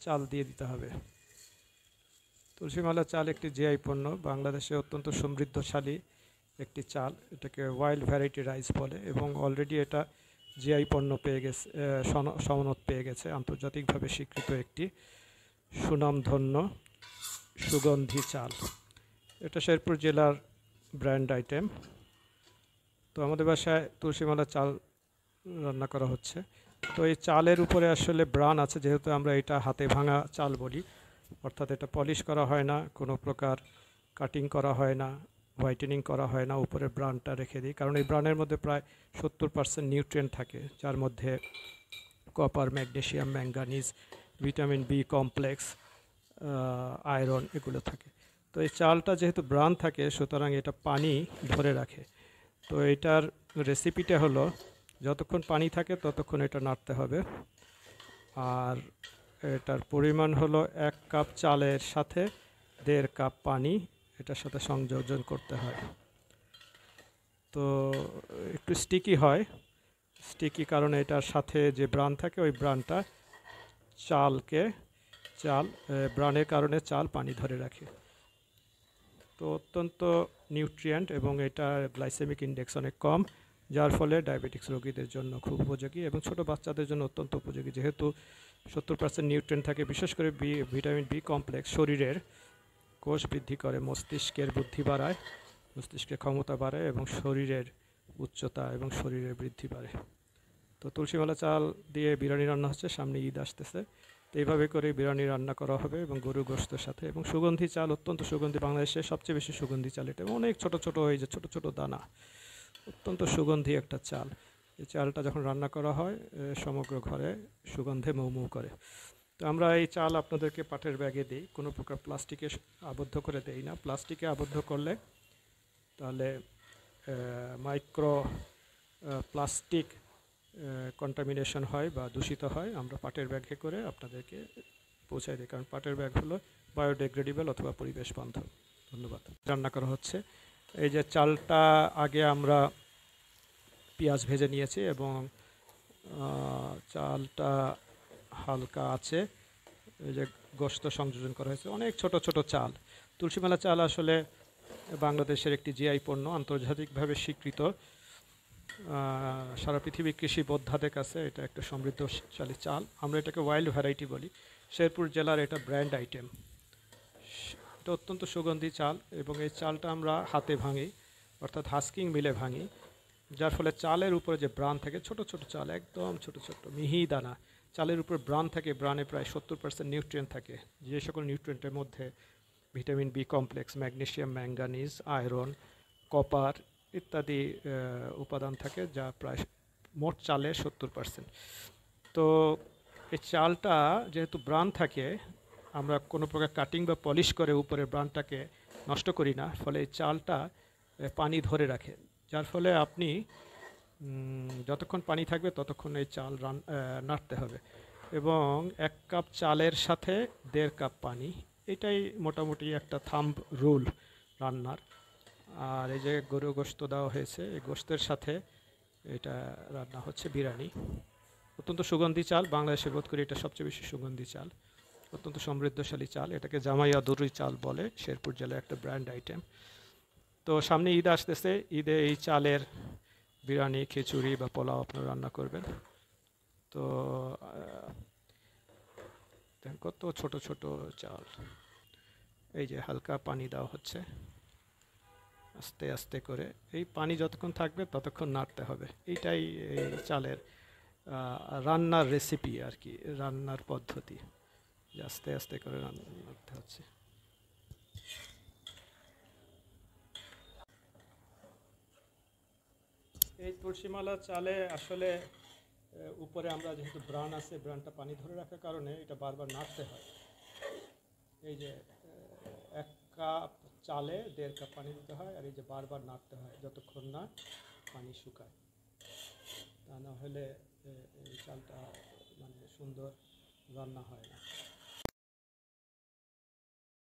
চাল দিয়ে দিতে হবে। তুলসীমালা চাল একটি জিআই পণ্য, বাংলাদেশে অত্যন্ত সমৃদ্ধশালী একটি চাল। এটাকে ওয়াইল্ড ভ্যারাইটি রাইস বলে এবং অলরেডি এটা জিআই পণ্য পেয়ে গেছে, সনদ পেয়ে গেছে, আন্তর্জাতিকভাবে স্বীকৃত একটি সুনামধন্য সুগন্ধি চাল। এটা শেরপুর জেলার ব্র্যান্ড আইটেম। তো আমাদের বাসায় তুলসীমালা চাল রান্না করা হচ্ছে। তো এই চালের উপরে আসলে ব্রান আছে, যেহেতু আমরা এটা হাতে ভাঙা চাল বলি, অর্থাৎ এটা পলিশ করা হয় না, কোনো প্রকার কাটিং করা হয় না, হোয়াইটেনিং করা হয় না, উপরে ব্রানটা রেখে দিই, কারণ এই ব্রানের মধ্যে প্রায় 70% নিউট্রিয়েন্ট থাকে, যার মধ্যে copper, magnesium, manganese, vitamin B complex, iron এগুলো থাকে। তো এই চালটা যেহেতু ব্রান থাকে, সুতরাং এটা পানি ধরে রাখে। তো এটার রেসিপিটা হলো, যতক্ষণ পানি থাকে ততক্ষণ এটা নাড়তে হবে। আর এটার পরিমাণ হলো 1 কাপ চালের সাথে 1.5 কাপ পানি এটার সাথে সংযোজন করতে হয়। তো একটু স্টিকি হয়, স্টিকি কারণে এটার সাথে যে ব্রান থাকে ওই ব্রানটা ব্রানের কারণে চাল পানি ধরে রাখে। তো অত্যন্ত নিউট্রিয়েন্ট এবং এটা গ্লাইসেমিক ইন্ডেক্স অনেক কম, যার ফলে ডায়াবেটিক্স রোগীদের জন্য খুব উপযোগী এবং ছোট বাচ্চাদের জন্য অত্যন্ত উপযোগী, যেহেতু 70% নিউট্রিয়েন্ট থাকে। বিশেষ করে ভিটামিন বি কমপ্লেক্স শরীরের কোষ বৃদ্ধি করে, মস্তিষ্কের বুদ্ধি বাড়ায়, মস্তিষ্কের ক্ষমতা বাড়ায় এবং শরীরের উচ্চতা এবং শরীরের বৃদ্ধি বাড়ে। তো তুলসীমালা চাল দিয়ে বিরিয়ানি রান্না হচ্ছে, সামনে ঈদ আসতেছে, তো এইভাবে করে বিরিয়ানি রান্না করা হবে এবং গরু গোশতের সাথে। এবং সুগন্ধি চাল, অত্যন্ত সুগন্ধি, বাংলাদেশের সবচেয়ে বেশি সুগন্ধি চাল এটা, অনেক ছোট ছোট এই যে ছোট ছোট দানা, অত্যন্ত সুগন্ধি একটা চাল। এই চালটা যখন রান্না করা হয় সমগ্র ঘরে সুগন্ধে মৌ মৌ করে। তো আমরা এই চাল আপনাদেরকে পাটের ব্যাগে দিই, কোনো প্রকার প্লাস্টিকে আবদ্ধ করে দেই না। প্লাস্টিকে আবদ্ধ করলে তাহলে মাইক্রো প্লাস্টিক কন্টামিনেশন হয় বা দূষিত হয়। আমরা পাটের ব্যাগে করে আপনাদেরকে পৌঁছায় দিই, কারণ পাটের ব্যাগ হলো বায়োডিগ্রেডেবল অথবা পরিবেশ বান্ধব। ধন্যবাদ। রান্না করা হচ্ছে। এই যে চালটা আগে আমরা পেঁয়াজ ভেজে নিয়েছি এবং চালটা হালকা আছে, এই যে গোশত সংযোজন করা হয়েছে, অনেক ছোট ছোট চাল। তুলসীমালা চাল আসলে বাংলাদেশের একটি জিআই পণ্য, আন্তর্জাতিকভাবে স্বীকৃত। সারা পৃথিবীর কৃষি বোদ্ধাদের কাছে এটা একটা সমৃদ্ধশালী চাল। আমরা এটাকে ওয়াইল্ড ভ্যারাইটি বলি। শেরপুর জেলার এটা ব্র্যান্ড আইটেম। এটা অত্যন্ত সুগন্ধি চাল এবং এই চালটা আমরা হাতে ভাঙি, অর্থাৎ হাস্কিং মিলে ভাঙি, যার ফলে চালের উপরে যে ব্রান থাকে, ছোট ছোট চাল, একদম ছোট ছোট মিহি দানা, চালের উপর ব্রান থাকে, ব্রানে প্রায় 70% নিউট্রিয়েন্ট থাকে, যে সকল নিউট্রিয়েন্টের মধ্যে vitamin B complex, magnesium, manganese, iron, copper ইত্যাদি উপাদান থাকে, যা প্রায় মোট চালের 70%। তো এই চালটা যেহেতু ব্রান থাকে, আমরা কোনো প্রকার কাটিং বা পলিশ করে উপরে ব্রানটাকে নষ্ট করি না, ফলে এই চালটা পানি ধরে রাখে, যার ফলে আপনি যতক্ষণ পানি থাকবে ততক্ষণ এই চাল নাড়তে হবে। এবং 1 কাপ চালের সাথে 1.5 কাপ পানি, এটাই মোটামুটি একটা থাম্ব রুল রান্নার। আর এই যে গরু গোশত দেওয়া হয়েছে, এই গোশতের সাথে এটা রান্না হচ্ছে বিরিয়ানি। অত্যন্ত সুগন্ধি চাল, বাংলাদেশে বোধ করি এটা সবচেয়ে বেশি সুগন্ধি চাল, অত্যন্ত সমৃদ্ধশালী চাল। এটাকে জামাইয়া দরুই চাল বলে, শেরপুর জেলার একটা ব্র্যান্ড আইটেম। তো সামনে ঈদ আসতেছে, ঈদে এই চালের বিরিয়ানি, খিচুড়ি বা পোলাও আপনারা রান্না করবেন। তো কত ছোট ছোট চাল, এই যে হালকা পানি দেওয়া হচ্ছে আস্তে আস্তে করে, এই পানি যতক্ষণ থাকবে ততক্ষণ নাড়তে হবে। এইটাই এই চালের রান্নার রেসিপি আর কি, রান্নার পদ্ধতি, যে আস্তে আস্তে করে নাড়তে হচ্ছে। এই তুলসীমালা চালে আসলে উপরে আমরা যেহেতু ব্রান আছে, ব্রানটা পানি ধরে রাখার কারণে এটা বারবার নাড়তে হয়। এই যে 1 কাপ চালে 1.5 কাপ পানি দিতে হয়, আর এই যে বারবার নাড়তে হয় যতক্ষণ না পানি শুকায়, তা না হলে এই চালটা মানে সুন্দর রান্না হয় না।